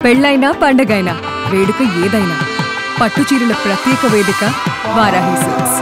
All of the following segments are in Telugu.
పెళ్ళైనా పండగైనా వేడుక ఏదైనా పట్టుచీరల ప్రత్యేక వేదిక వారాహి సిల్క్స్.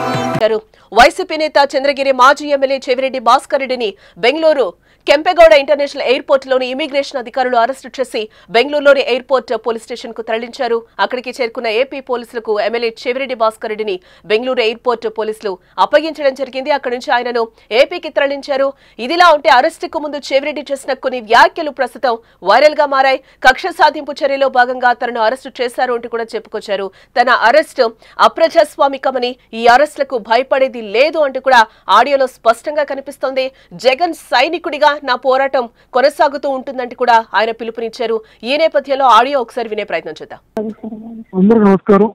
వైసీపీ నేత చంద్రగిరి మాజీ ఎమ్మెల్యే చెవిరెడ్డి భాస్కర్ రెడ్డిని బెంగళూరు కెంపెగౌడ ఇంటర్నేషనల్ ఎయిర్పోర్ట్ లోని ఇమిగ్రేషన్ అధికారులు అరెస్టు చేసి బెంగళూరులోని ఎయిర్పోర్ట్ పోలీస్ స్టేషన్ కు తరలించారు. అక్కడికి చేరుకున్న ఏపీ పోలీసులకు ఎమ్మెల్యే చెవిరెడ్డి భాస్కర్ రెడ్డిని బెంగళూరు ఎయిర్పోర్ట్ పోలీసులు అప్పగించడం జరిగింది. అక్కడి నుంచి ఆయనను ఏపీకి తరలించారు. ఇదిలా ఉంటే అరెస్టుకు ముందు చెవిరెడ్డి చేసిన కొన్ని వ్యాఖ్యలు ప్రస్తుతం వైరల్ గా మారాయి. కక్ష సాధింపు చర్యలో భాగంగా తనను అరెస్టు చేశారు అంటూ కూడా చెప్పుకొచ్చారు. తన అరెస్టు అప్రజాస్వామికమని, ఈ అరెస్టులకు భయపడేది లేదు అంటూ కూడా ఆడియోలో స్పష్టంగా కనిపిస్తోంది. జగన్ సైనికుడిగా నా పోరాటం కొనసాగుతూ ఉంటుందంటూ కూడా ఆయన పిలుపునిచ్చారు. ఈ నేపథ్యంలో ఆడియో ఒకసారి వినే ప్రయత్నం చేద్దాం. అందరికీ నమస్కారం.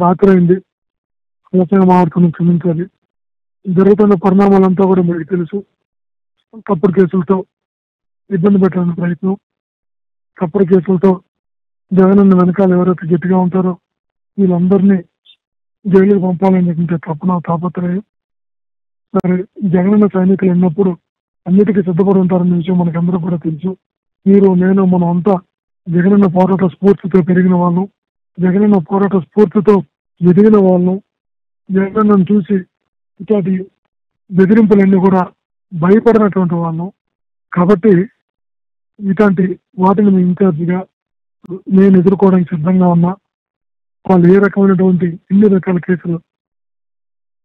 రాత్రి అయింది, మాట్లాడుకుని క్షమించాలి. జరుగుతున్న పరిణామాలంతా కూడా మీకు తెలుసు. తప్పుడు కేసులతో ఇబ్బంది పెట్టడానికి ప్రయత్నం, తప్పుడు కేసులతో జగన్ వెనకాల ఎవరైతే గట్టిగా ఉంటారో వీళ్ళందరినీ జైలుకి పంపాలని చెప్పితే తప్పున తాపత్రయం. సరే, జగనన్న సైనికులు ఉన్నప్పుడు అన్నిటికీ సిద్ధపడి ఉంటారన్న విషయం మనకందరూ కూడా తెలుసు. మీరు, నేను, మనం అంతా జగనన్న పోరాట స్ఫూర్తితో పెరిగిన వాళ్ళం, జగనన్న పోరాట స్ఫూర్తితో ఎదిగిన వాళ్ళం. జగనన్నను చూసి ఇట్లాంటి బెదిరింపులన్నీ కూడా భయపడినటువంటి వాళ్ళం. కాబట్టి ఇట్లాంటి వాటిని మీ ఇన్ఛార్జిగా నేను ఎదుర్కోవడానికి సిద్ధంగా ఉన్నా. వాళ్ళు ఏ రకమైనటువంటి ఇన్ని రకాల కేసులు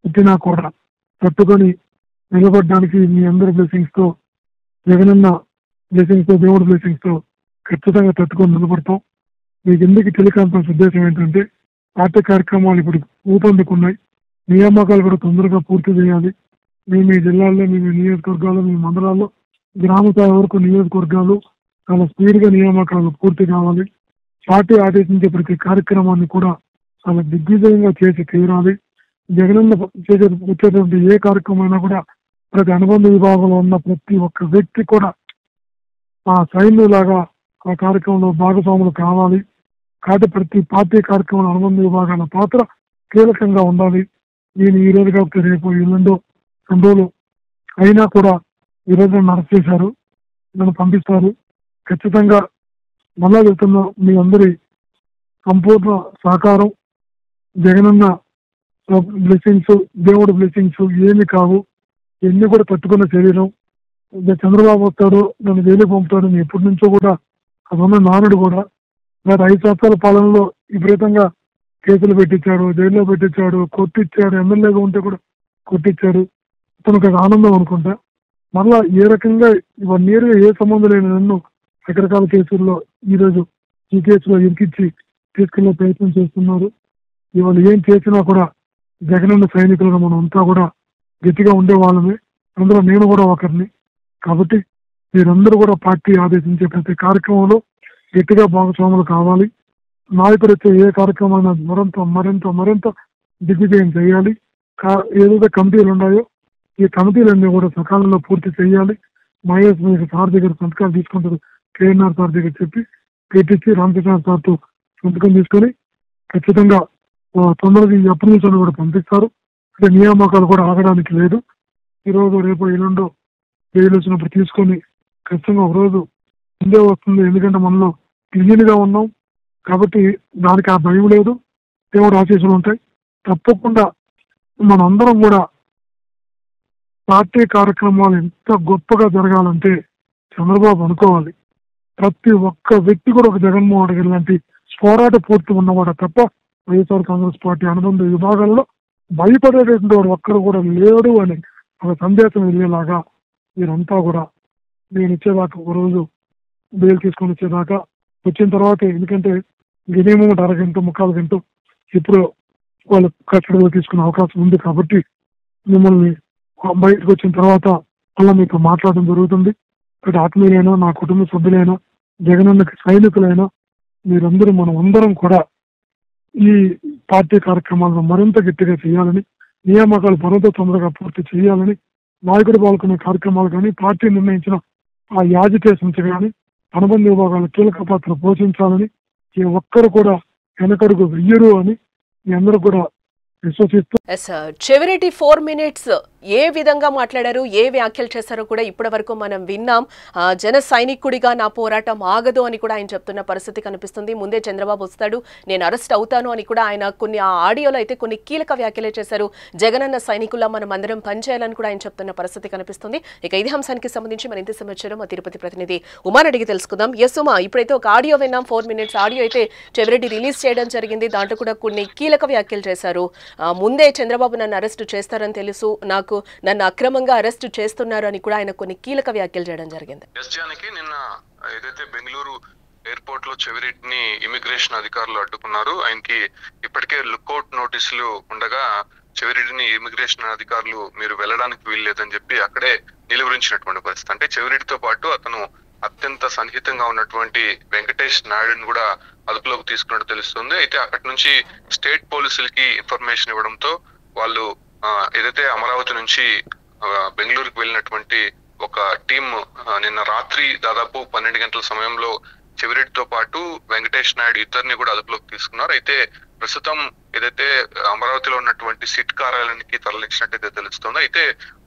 పుట్టినా కూడా తట్టుకొని నిలబడడానికి మీ అందరి బ్లెస్సింగ్స్ తో, జగనన్న బ్లెస్సింగ్స్ తో, దేవుడి బ్లెస్సింగ్స్ తో ఖచ్చితంగా తట్టుకొని నిలబడతాం. మీకు ఎందుకు టెలికాన్ఫరెన్స్ ఉద్దేశం ఏంటంటే, పార్టీ కార్యక్రమాలు ఇప్పుడు ఊపందుకున్నాయి. నియామకాలు కూడా తొందరగా పూర్తి చేయాలి. మీ జిల్లాల్లో, మీ నియోజకవర్గాల్లో, మీ మండలాల్లో, గ్రామ స్థాయి వరకు నియోజకవర్గాలు చాలా స్పీడ్గా నియామకాలు పూర్తి కావాలి. పార్టీ ఆదేశించే ప్రతి కార్యక్రమాన్ని కూడా చాలా దిగ్విజయంగా చేసి తీరాలి. జగనన్న వచ్చేటువంటి ఏ కార్యక్రమం కూడా ప్రతి అనుబంధ విభాగంలో ఉన్న ప్రతి ఒక్క వ్యక్తి కూడా ఆ సైన్యులాగా ఆ కార్యక్రమంలో భాగస్వాములు కావాలి. కాబట్టి ప్రతి పార్టీ కార్యక్రమంలో అనుబంధ విభాగాల పాత్ర కీలకంగా ఉండాలి. నేను ఈ రోజు కాకపోతే రేపు, ఎల్లుండో, 2 రోజులు అయినా కూడా ఈ రోజు నన్ను అరెస్ట్ చేశారు, నన్ను పంపిస్తారు. ఖచ్చితంగా మళ్ళా చెప్తున్నా, మీ అందరి సంపూర్ణ సహకారం, జగనన్న బ్లెస్సింగ్స్, దేవుడి బ్లెస్సింగ్స్ ఏమి కావు. ఎన్ని కూడా తట్టుకున్న శరీరం. చంద్రబాబు వస్తాడు, నన్ను జైలు పంపుతాడు, ఎప్పటి నుంచో కూడా అదన్న నానుడు కూడా. గత 5 సంవత్సరాల పాలనలో విపరీతంగా కేసులు పెట్టించాడు, జైల్లో పెట్టించాడు, కొట్టించాడు, ఎమ్మెల్యేగా ఉంటే కూడా కొట్టించాడు. తనకు అది ఆనందం అనుకుంటా. మళ్ళా ఏ రకంగా 1 year ఏ సంబంధం లేని నన్ను రకరకాల కేసుల్లో ఈరోజు ఈ కేసులో ఇరికిచ్చి తీసుకెళ్లే ప్రయత్నం చేస్తున్నారు. ఇవాళ ఏం చేసినా కూడా జగనన్న సైనికులను మనం అంతా కూడా గట్టిగా ఉండే వాళ్ళమే. అందులో నేను కూడా ఒకరిని. కాబట్టి మీరందరూ కూడా పార్టీ ఆదేశించే ప్రతి కార్యక్రమంలో గట్టిగా భాగస్వాములు కావాలి. నాయకుడు వచ్చే ఏ కార్యక్రమాన్ని మరింత దిగ్విజయం చేయాలి. ఏదైతే కమిటీలు ఉన్నాయో ఈ కమిటీలన్నీ కూడా సకాలంలో పూర్తి చేయాలి. మహేష్ మీకు సార్ దగ్గర సంతకాలు తీసుకుంటారు, కేఎన్ఆర్ సార్ దగ్గర చెప్పి పెట్టించి రామకృష్ణ సార్తో సంతకం తీసుకొని ఖచ్చితంగా తొందరగా ఈ అప్రూవల్స్ కూడా పంపిస్తారు. అంటే నియామకాలు కూడా ఆగడానికి లేదు. ఈరోజు, రేపు, ఎల్లుండో జైలు వచ్చినప్పుడు తీసుకొని ఖచ్చితంగా ఒక రోజు ముందే వస్తుంది. ఎందుకంటే మనలో క్లీన్గా ఉన్నాం కాబట్టి దానికి ఆ భయం లేదు. దేవుడు ఆశీస్సులు ఉంటాయి. తప్పకుండా మనందరం కూడా పార్టీ కార్యక్రమాలు ఎంత గొప్పగా జరగాలంటే చంద్రబాబు అనుకోవాలి. ప్రతి ఒక్క వ్యక్తి కూడా ఒక జగన్మోహన్ రెడ్డి లాంటి పోరాట పూర్తి ఉన్నవాడు తప్ప వైఎస్ఆర్ కాంగ్రెస్ పార్టీ అనుబంధ విభాగాల్లో భయపడేటువంటి వాడు ఒక్కరు కూడా లేడు అని ఒక సందేశం వెళ్ళేలాగా మీరంతా కూడా నేను ఇచ్చేదాకా, ఒక రోజు బెయిల్ తీసుకొని వచ్చేదాకా, వచ్చిన తర్వాత, ఎందుకంటే మినిమం 1/2 గంట 3/4 గంట ఇప్పుడు వాళ్ళు కస్టడీలో తీసుకునే అవకాశం ఉంది. కాబట్టి మిమ్మల్ని బయటకు వచ్చిన తర్వాత అలా మీతో మాట్లాడడం జరుగుతుంది. ఇక్కడ ఆత్మీయులైనా, నా కుటుంబ సభ్యులైనా, జగనన్నకి సైనికులైనా మీరందరూ, మనం అందరం కూడా ఈ పార్టీ కార్యక్రమాలను మరింత గట్టిగా చేయాలని, నియామకాలు మరింత తొందరగా పూర్తి చేయాలని, నాయకుడు పాల్గొనే కార్యక్రమాలు కానీ, పార్టీ నిర్ణయించిన ఆ యాజిటేషన్స్ కానీ అనుబంధ విభాగాలు కీలక పాత్ర పోషించాలని, ఈ ఒక్కరు కూడా వెనకడుగు వెయ్యరు అని మీ అందరూ కూడా విశ్వసిస్తూ. చెవిరెడ్డి 4 minutes ఏ విధంగా మాట్లాడారు, ఏ వ్యాఖ్యలు చేశారో కూడా ఇప్పటి వరకు మనం విన్నాం. జన సైనికుడిగా నా పోరాటం ఆగదు అని కూడా ఆయన చెప్తున్న పరిస్థితి కనిపిస్తుంది. ముందే చంద్రబాబు వస్తాడు, నేను అరెస్ట్ అవుతాను అని కూడా ఆయన కొన్ని ఆ ఆడియోలో అయితే కొన్ని కీలక వ్యాఖ్యలే చేశారు. జగనన్న సైనికుల్లా మనం అందరం పనిచేయాలని కూడా ఆయన చెప్తున్న పరిస్థితి కనిపిస్తుంది. ఇక ఇదే అంశానికి సంబంధించి మరింత సమాచారం మా తిరుపతి ప్రతినిధి ఉమాని అడిగి తెలుసుకుందాం. ఎస్ ఉమా, ఇప్పుడైతే ఒక ఆడియో విన్నాం, 4 minutes ఆడియో అయితే చెవిరెడ్డి రిలీజ్ చేయడం జరిగింది. దాంట్లో కూడా కొన్ని కీలక వ్యాఖ్యలు చేశారు. ముందే చంద్రబాబు నన్ను అరెస్టు చేస్తారని తెలుసు, నన్ను అక్రమంగా అరెస్టు చేస్తున్నారు అని కూడా ఆయన కొన్ని కీలక వ్యాఖ్యలు చేయడం జరిగింది. నిన్న ఏదైతే బెంగళూరు ఎయిర్పోర్ట్ లో చెవిరెడ్డిని ఇమిగ్రేషన్ అధికారులు అడ్డుకున్నారు. ఆయనకి ఇప్పటికే లుక్అవుట్ నోటీసులు ఉండగా చెవిరెడ్డిని ఇమిగ్రేషన్ అధికారులు మీరు వెళ్ళడానికి వీల్లేదని చెప్పి అక్కడే నిలువరించినటువంటి పరిస్థితి. అంటే చెవిరెడ్డితో పాటు అతను అత్యంత సన్నిహితంగా ఉన్నటువంటి వెంకటేష్ నాయుడుని కూడా అదుపులోకి తీసుకున్నట్టు తెలుస్తుంది. అయితే అక్కడి నుంచి స్టేట్ పోలీసులకి ఇన్ఫర్మేషన్ ఇవ్వడంతో వాళ్ళు ఏదైతే అమరావతి నుంచి బెంగళూరుకి వెళ్ళినటువంటి ఒక టీం నిన్న రాత్రి దాదాపు 12 గంటల సమయంలో చెవిరెడ్డితో పాటు వెంకటేష్ నాయుడు ఇద్దరిని కూడా అదుపులోకి తీసుకున్నారు. అయితే ప్రస్తుతం ఏదైతే అమరావతిలో ఉన్నటువంటి సిట్ కార్యాలయానికి తరలించినట్టయితే తెలుస్తుంది. అయితే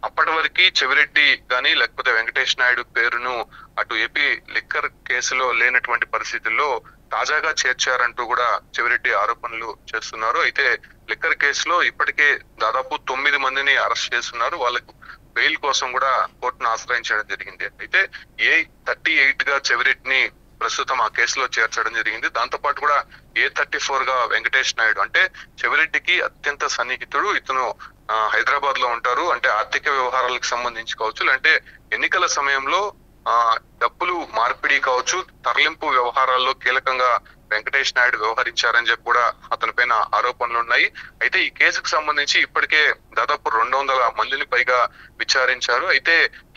అప్పటి వరకు చెవిరెడ్డి గాని లేకపోతే వెంకటేష్ నాయుడు పేరును అటు ఏపీ లిక్కర్ కేసులో లేనటువంటి పరిస్థితుల్లో తాజాగా చేర్చారంటూ కూడా చెవిరెడ్డి ఆరోపణలు చేస్తున్నారు. అయితే లిక్కర్ కేసులో ఇప్పటికే దాదాపు 9 మందిని అరెస్ట్ చేస్తున్నారు. వాళ్ళకు బెయిల్ కోసం కూడా కోర్టును ఆశ్రయించడం జరిగింది. అయితే A38 గా చెవిరెడ్డిని ప్రస్తుతం ఆ కేసులో చేర్చడం జరిగింది. దాంతో పాటు కూడా A34 గా వెంకటేష్ నాయుడు, అంటే చెవిరెడ్డికి అత్యంత సన్నిహితుడు. ఇతను హైదరాబాద్ లో ఉంటారు. అంటే ఆర్థిక వ్యవహారాలకు సంబంధించి కావచ్చు, అంటే ఎన్నికల సమయంలో డబ్బులు మార్పిడి కావచ్చు, తరలింపు వ్యవహారాల్లో కీలకంగా వెంకటేష్ నాయుడు వ్యవహరించారని చెప్పి కూడా అతని పైన ఆరోపణలు ఉన్నాయి. అయితే ఈ కేసుకు సంబంధించి ఇప్పటికే దాదాపు 200 మందిని పైగా విచారించారు. అయితే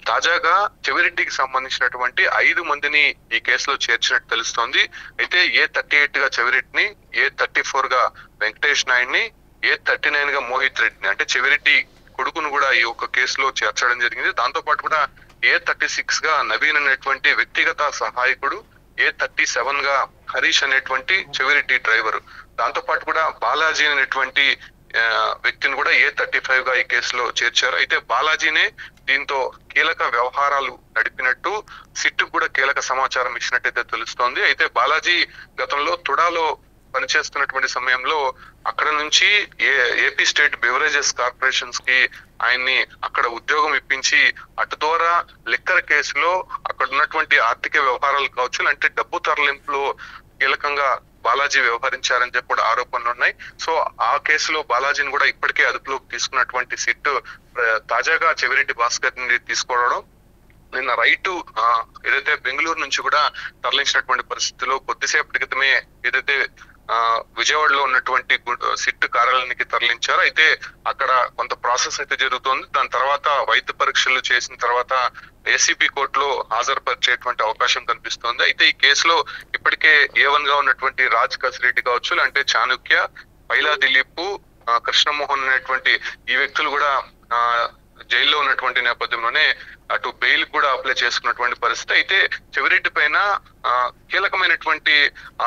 తాజాగా చెవిరెడ్డికి సంబంధించినటువంటి 5 మందిని ఈ కేసులో చేర్చినట్టు తెలుస్తోంది. అయితే A38 గా చెవిరెడ్డిని, A34 గా వెంకటేష్ నాయుడిని, A39 గా మోహిత్ రెడ్డిని, అంటే చెవిరెడ్డి కొడుకును కూడా ఈ ఒక కేసులో చేర్చడం జరిగింది. దాంతో పాటు కూడా A36 గా నవీన్ అనేటువంటి వ్యక్తిగత సహాయకుడు, A37 గా హరీష్ అనేటువంటి చెవిరెడ్డి డ్రైవర్, దాంతో పాటు కూడా బాలాజీ అనేటువంటి వ్యక్తిని కూడా A35 గా ఈ కేసులో చేర్చారు. అయితే బాలాజీనే దీంతో కీలక వ్యవహారాలు నడిపినట్టు సిట్ కూడా కీలక సమాచారం ఇచ్చినట్టయితే తెలుస్తోంది. అయితే బాలాజీ గతంలో తుడాలో పనిచేస్తున్నటువంటి సమయంలో అక్కడ నుంచి ఏపీ స్టేట్ బెవరేజెస్ కార్పొరేషన్స్ కి ఆయన్ని అక్కడ ఉద్యోగం ఇప్పించి అటు ద్వారా లిక్కర్ కేసులో అక్కడ ఉన్నటువంటి ఆర్థిక వ్యవహారాలు కావచ్చు, అంటే డబ్బు తరలింపులో కీలకంగా బాలాజీ వ్యవహరించారని చెప్పి కూడా ఆరోపణలు ఉన్నాయి. సో ఆ కేసులో బాలాజీని కూడా ఇప్పటికే అదుపులోకి తీసుకున్నటువంటి సిట్ తాజాగా చెవిరెడ్డి భాస్కర్ ని తీసుకోవడం, నిన్న రైటు ఏదైతే బెంగళూరు నుంచి కూడా తరలించినటువంటి పరిస్థితిలో కొద్దిసేపటి క్రితమే ఏదైతే విజయవాడలో ఉన్నటువంటి సిట్ కార్యాలయానికి తరలించారు. అయితే అక్కడ కొంత ప్రాసెస్ అయితే జరుగుతుంది. దాని తర్వాత వైద్య పరీక్షలు చేసిన తర్వాత ఏసీబీ కోర్టులో హాజరుపరిచేటువంటి అవకాశం కనిపిస్తోంది. అయితే ఈ కేసులో ఇప్పటికే A1 గా ఉన్నటువంటి రాజ్ కసిరెడ్డి కావచ్చు, అంటే చాణుక్య, పైలా దిలీప్, కృష్ణమోహన్ అనేటువంటి ఈ వ్యక్తులు కూడా జైల్లో ఉన్నటువంటి నేపథ్యంలోనే అటు బెయిల్ కూడా అప్లై చేసుకున్నటువంటి పరిస్థితి. అయితే చెవిరెడ్డి పైన కీలకమైనటువంటి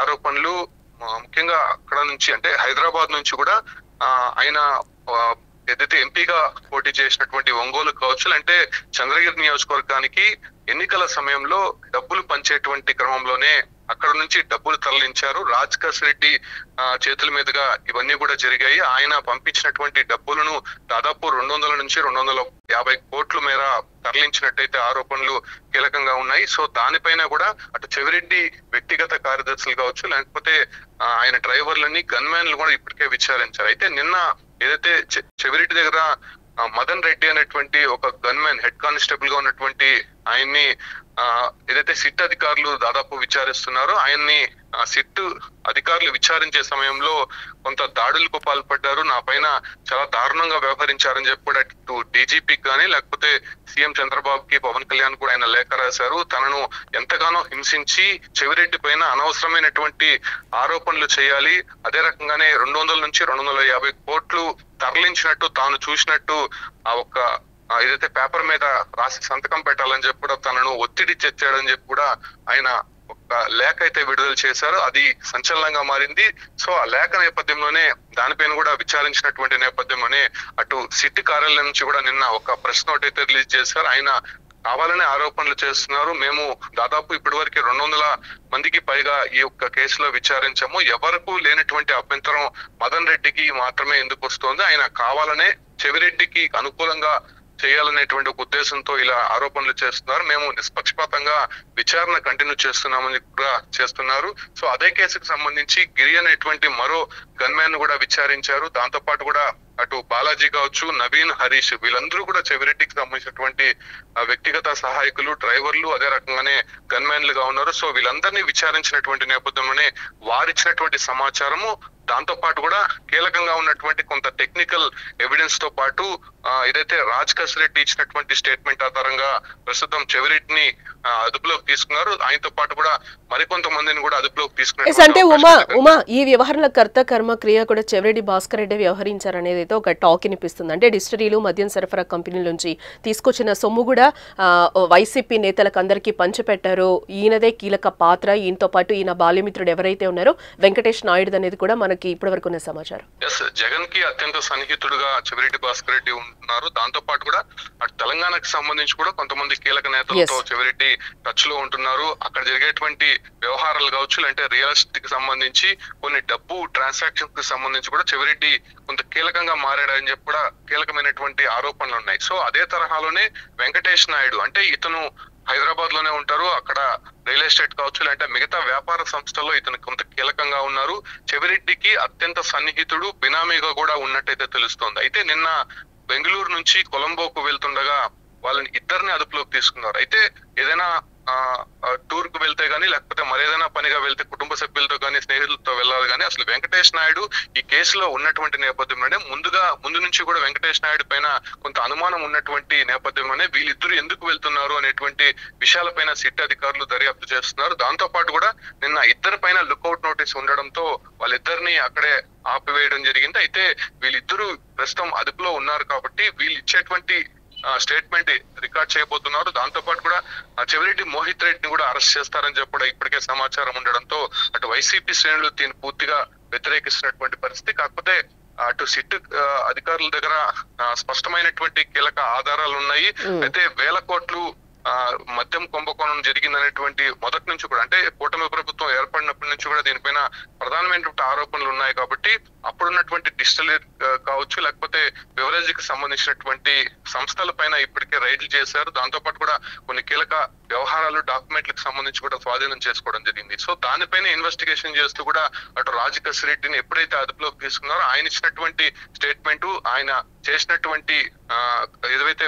ఆరోపణలు ముఖ్యంగా అక్కడ నుంచి, అంటే హైదరాబాద్ నుంచి కూడా ఆయన ఏదైతే ఎంపీగా పోటీ చేసినటువంటి ఒంగోలు కావచ్చు, అంటే చంద్రగిరి నియోజకవర్గానికి ఎన్నికల సమయంలో డబ్బులు పంచేటువంటి క్రమంలోనే అక్కడ నుంచి డబ్బులు తరలించారు. రాజ్ కసిరెడ్డి చేతుల మీదుగా ఇవన్నీ కూడా జరిగాయి. ఆయన పంపించినటువంటి డబ్బులను దాదాపు 200 నుంచి 250 కోట్ల మేర తరలించినట్టయితే ఆరోపణలు కీలకంగా ఉన్నాయి. సో దానిపైన కూడా అటు చెవిరెడ్డి వ్యక్తిగత కార్యదర్శులు కావచ్చు, లేకపోతే ఆయన డ్రైవర్లని, గన్మ్యాన్లు కూడా ఇప్పటికే విచారించారు. అయితే నిన్న ఏదైతే చెవిరెడ్డి దగ్గర మదన్ రెడ్డి అనేటువంటి ఒక గన్మెన్, హెడ్ కానిస్టేబుల్ గా ఉన్నటువంటి ఆయన్ని ఏదైతే సిట్ అధికారులు దాదాపు విచారిస్తున్నారో, ఆయన్ని సిట్ అధికారులు విచారించే సమయంలో కొంత దాడులకు పాల్పడ్డారు, నా పైన చాలా దారుణంగా వ్యవహరించారని చెప్పి కూడా ఇటు డీజీపీకి కానీ లేకపోతే సీఎం చంద్రబాబుకి, పవన్ కళ్యాణ్ కూడా ఆయన లేఖ రాశారు. తనను ఎంతగానో హింసించి చెవిరెడ్డి పైన అనవసరమైనటువంటి ఆరోపణలు చేయాలి, అదే రకంగానే 200 నుంచి 250 కోట్లు తరలించినట్టు తాను చూసినట్టు ఆ ఒక్క ఏదైతే పేపర్ మీద రాసి సంతకం పెట్టాలని చెప్పి కూడా తనను ఒత్తిడి తెచ్చాడని చెప్పి కూడా ఆయన ఒక ఒక లేఖ అయితే విడుదల చేశారు. అది సంచలనంగా మారింది. సో ఆ లేఖ నేపథ్యంలోనే దానిపైన కూడా విచారించినటువంటి నేపథ్యంలోనే అటు సిటీ కార్యాలయం నుంచి కూడా నిన్న ఒక ప్రెస్ నోట్ అయితే రిలీజ్ చేశారు. ఆయన కావాలనే ఆరోపణలు చేస్తున్నారు. మేము దాదాపు ఇప్పటి వరకు 200 మందికి పైగా ఈ యొక్క కేసులో విచారించాము. ఎవరికి లేనటువంటి అభ్యంతరం మదన్ రెడ్డికి మాత్రమే ఎందుకు వస్తోంది? ఆయన కావాలనే చెవిరెడ్డికి అనుకూలంగా చేయాలనేటువంటి ఒక ఉద్దేశంతో ఇలా ఆరోపణలు చేస్తున్నారు. మేము నిష్పక్షపాతంగా విచారణ కంటిన్యూ చేస్తున్నామని కూడా చేస్తున్నారు. సో అదే కేసుకు సంబంధించి గిరి అనేటువంటి మరో గన్మ్యాన్ కూడా విచారించారు. దాంతో పాటు కూడా అటు బాలాజీ కావచ్చు, నవీన్, హరీష్ వీళ్ళందరూ కూడా చెవిరెడ్డికి సంబంధించినటువంటి వ్యక్తిగత సహాయకులు, డ్రైవర్లు, అదే రకంగానే గన్మ్యాన్లుగా ఉన్నారు. సో వీళ్ళందరినీ విచారించినటువంటి నేపథ్యంలోనే వారిచ్చినటువంటి సమాచారము, దాంతో పాటు కూడా కీలకంగా ఉన్నటువంటి కొంత టెక్నికల్ ఎవిడెన్స్ తో పాటు ఏదైతే రాజ్ కసిరెడ్డి ఇచ్చినటువంటి స్టేట్మెంట్ ఆధారంగా ప్రస్తుతం చెవిరెడ్డిని అదుపులోకి తీసుకున్నారు. ఆయనతో పాటు కూడా మరికొంతమందిని కూడా అదుపులోకి తీసుకున్నారు. అంటే ఉమా ఈ వ్యవహారంలో కర్త కర్మ క్రియ కూడా చెవిరెడ్డి భాస్కర్ రెడ్డి వ్యవహరించారనేది అయితే ఒక టాక్ వినిపిస్తుంది. అంటే డిస్టరీలు, మద్యం సరఫరా కంపెనీల నుంచి తీసుకొచ్చిన సొమ్ము కూడా వైసీపీ నేతలకు అందరికీ పంచిపెట్టారు. ఈయనదే కీలక పాత్ర. ఈయనతో పాటు ఈయన బాల్యమిత్రుడు ఎవరైతే ఉన్నారో వెంకటేష్ నాయుడు అనేది కూడా మనకి ఇప్పటి వరకు ఉన్న సమాచారం. జగన్ కి అత్యంత సన్నిహితుడుగా చెవిరెడ్డి భాస్కర్ రెడ్డి ఉంటున్నారు. దాంతో పాటు కూడా అటు తెలంగాణకు సంబంధించి కూడా కొంతమంది కీలక నేతలతో చెవిరెడ్డి టచ్ లో ఉంటున్నారు. అక్కడ జరిగేటువంటి వ్యవహారాలు కావచ్చు, అంటే రియల్ ఎస్టేట్ కి సంబంధించి కొన్ని డబ్బు ట్రాన్సాక్షన్ కి సంబంధించి కూడా చెవిరెడ్డి కొంత కీలకంగా మారాడని చెప్పి కూడా కీలకమైనటువంటి ఆరోపణలు ఉన్నాయి. సో అదే తరహాలోనే వెంకటేష్ నాయుడు, అంటే ఇతను హైదరాబాద్ లోనే ఉంటారు. అక్కడ రియల్ ఎస్టేట్ కావచ్చు, అంటే మిగతా వ్యాపార సంస్థల్లో ఇతను కొంత కీలకంగా ఉన్నారు. చెవిరెడ్డికి అత్యంత సన్నిహితుడు, బినామీగా కూడా ఉన్నట్టయితే తెలుస్తోంది. అయితే నిన్న బెంగళూరు నుంచి కొలంబోకు వెళ్తుండగా వాళ్ళని ఇద్దరిని అదుపులోకి తీసుకున్నారు. అయితే ఏదైనా టూర్ కు వెళ్తే గానీ, లేకపోతే మరేదైనా పనిగా వెళ్తే కుటుంబ సభ్యులతో కానీ స్నేహితులతో వెళ్ళాలి కానీ అసలు వెంకటేష్ నాయుడు ఈ కేసులో ఉన్నటువంటి నేపథ్యంలోనే ముందు నుంచి కూడా వెంకటేష్ నాయుడు పైన కొంత అనుమానం ఉన్నటువంటి నేపథ్యంలోనే వీళ్ళిద్దరు ఎందుకు వెళ్తున్నారు అనేటువంటి విషయాలపైన సిట్ అధికారులు దర్యాప్తు చేస్తున్నారు. దాంతో పాటు కూడా నిన్న ఇద్దరి పైన లుకౌట్ నోటీస్ ఉండడంతో వాళ్ళిద్దరిని అక్కడే ఆపివేయడం జరిగింది. అయితే వీళ్ళిద్దరూ ప్రస్తుతం అదుపులో ఉన్నారు కాబట్టి వీళ్ళు ఇచ్చేటువంటి స్టేట్మెంట్ రికార్డ్ చేయబోతున్నారు. దాంతో పాటు కూడా చెవిరెడ్డి మోహిత్ రెడ్డిని కూడా అరెస్ట్ చేస్తారని చెప్పి కూడా ఇప్పటికే సమాచారం ఉండడంతో అటు వైసీపీ శ్రేణులు దీన్ని పూర్తిగా వ్యతిరేకిస్తున్నటువంటి పరిస్థితి. కాకపోతే అటు సిట్ అధికారుల దగ్గర స్పష్టమైనటువంటి కీలక ఆధారాలు ఉన్నాయి. అయితే 1000 కోట్లు మద్యం కుంభకోణం జరిగిందనేటువంటి మొదటి నుంచి కూడా, అంటే కూటమి ప్రభుత్వం ఏర్పడినప్పటి నుంచి కూడా దీనిపైన ప్రధానమైనటువంటి ఆరోపణలు ఉన్నాయి. కాబట్టి అప్పుడున్నటువంటి డిస్టిలరీ కావచ్చు, లేకపోతే బెవరేజ్ కి సంబంధించినటువంటి సంస్థల పైన ఇప్పటికే రైడ్లు చేశారు. దాంతో పాటు కూడా కొన్ని కీలక వ్యవహారాలు, డాక్యుమెంట్లకు సంబంధించి కూడా స్వాధీనం చేసుకోవడం జరిగింది. సో దానిపైన ఇన్వెస్టిగేషన్ చేస్తూ కూడా అటు రాజ్ కసిరెడ్డిని ఎప్పుడైతే అదుపులోకి తీసుకున్నారో ఆయన ఇచ్చినటువంటి స్టేట్మెంట్, ఆయన చేసినటువంటి ఏదైతే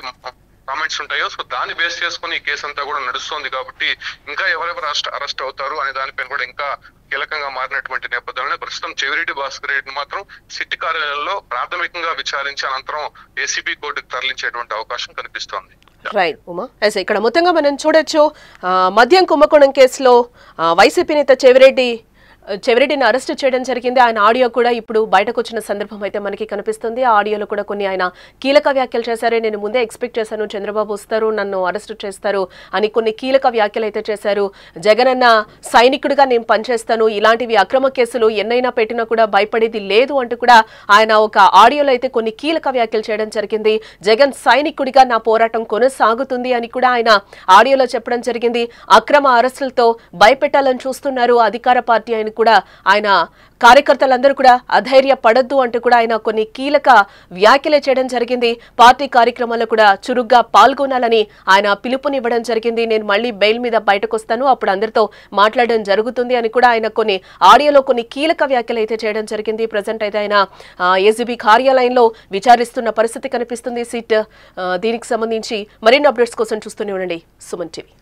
కామెంట్స్ ఉంటాయో, సో దాన్ని బేస్ చేసుకుని ఈ కేసు అంతా కూడా నడుస్తోంది. కాబట్టి ఇంకా ఎవరెవరు అరెస్ట్ అవుతారు అనే దానిపైన కూడా ఇంకా కీలకంగా మారినటువంటి నేపథ్యంలో ప్రస్తుతం చెవిరెడ్డి భాస్కర్ రెడ్డిని మాత్రం సిట్ కార్యాలయంలో ప్రాథమికంగా విచారించి అనంతరం ఏసీబీ కోర్టుకు తరలించేటువంటి అవకాశం కనిపిస్తోంది. రైట్ ఉమా, ఇక్కడ మొత్తంగా మనం చూడొచ్చు మద్యం కుంభకోణం కేసులో వైసీపీ నేత చెవిరెడ్డిని అరెస్ట్ చేయడం జరిగింది. ఆయన ఆడియో కూడా ఇప్పుడు బయటకు వచ్చిన సందర్భం అయితే మనకి కనిపిస్తుంది. ఆ ఆడియోలో కూడా కొన్ని ఆయన కీలక వ్యాఖ్యలు చేశారు. నేను ముందే ఎక్స్పెక్ట్ చేశాను చంద్రబాబు వస్తారు, నన్ను అరెస్ట్ చేస్తారు అని కొన్ని కీలక వ్యాఖ్యలు అయితే చేశారు. జగన్ అన్న సైనికుడిగా నేను పనిచేస్తాను, ఇలాంటివి అక్రమ కేసులు ఎన్నైనా పెట్టినా కూడా భయపడేది లేదు అంటూ కూడా ఆయన ఒక ఆడియోలో అయితే కొన్ని కీలక వ్యాఖ్యలు చేయడం జరిగింది. జగన్ సైనికుడిగా నా పోరాటం కొనసాగుతుంది అని కూడా ఆయన ఆడియోలో చెప్పడం జరిగింది. అక్రమ అరెస్టులతో భయపెట్టాలని చూస్తున్నారు అధికార పార్టీ ఆయన కూడా ఆయన కార్యకర్తలందరూ కూడా అధైర్యపడద్దు అంటూ కూడా ఆయన కొన్ని కీలక వ్యాఖ్యలు చేయడం జరిగింది. పార్టీ కార్యక్రమాల్లో కూడా చురుగ్గా పాల్గొనాలని ఆయన పిలుపునివ్వడం జరిగింది. నేను మళ్ళీ బెయిల్ మీద బయటకు వస్తాను, అప్పుడు అందరితో మాట్లాడడం జరుగుతుంది అని కూడా ఆయన కొన్ని ఆడియోలో కొన్ని కీలక వ్యాఖ్యలు అయితే చేయడం జరిగింది. ప్రజెంట్ అయితే ఆయన ఏసీబీ కార్యాలయంలో విచారిస్తున్న పరిస్థితి కనిపిస్తుంది సిట్. దీనికి సంబంధించి మరిన్ని అప్డేట్స్ కోసం చూస్తూనే ఉండండి సుమన్ టీవీ.